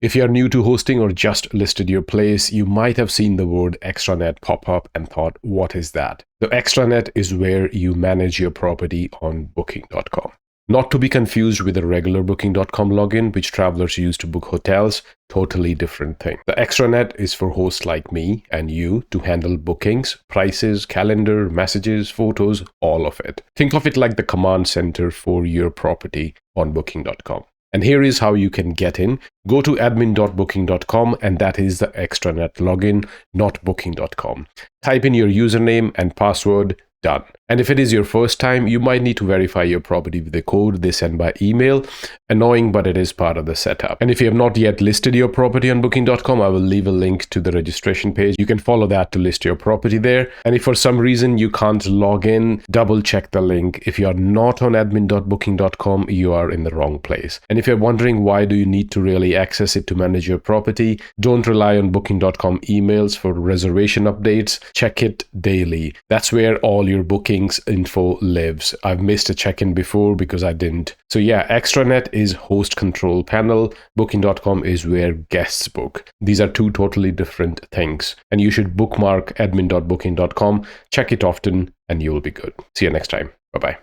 If you're new to hosting or just listed your place, you might have seen the word Extranet pop up and thought, what is that? The Extranet is where you manage your property on Booking.com. Not to be confused with a regular Booking.com login, which travelers use to book hotels. Totally different thing. The Extranet is for hosts like me and you to handle bookings, prices, calendar, messages, photos, all of it. Think of it like the command center for your property on Booking.com. And here is how you can get in. Go to admin.booking.com, and that is the Extranet login, not Booking.com. Type in your username and password. Done. And if it is your first time, you might need to verify your property with a code they send by email. Annoying, but it is part of the setup. And if you have not yet listed your property on Booking.com, I will leave a link to the registration page. You can follow that to list your property there. And if for some reason you can't log in, double check the link. If you are not on admin.booking.com, you are in the wrong place. And if you're wondering why do you need to really access it to manage your property, don't rely on Booking.com emails for reservation updates. Check it daily. That's where all your bookings info lives. I've missed a check-in before because I didn't. So yeah, Extranet is host control panel. Booking.com is where guests book. These are two totally different things. And you should bookmark admin.booking.com. Check it often and you will be good. See you next time. Bye-bye.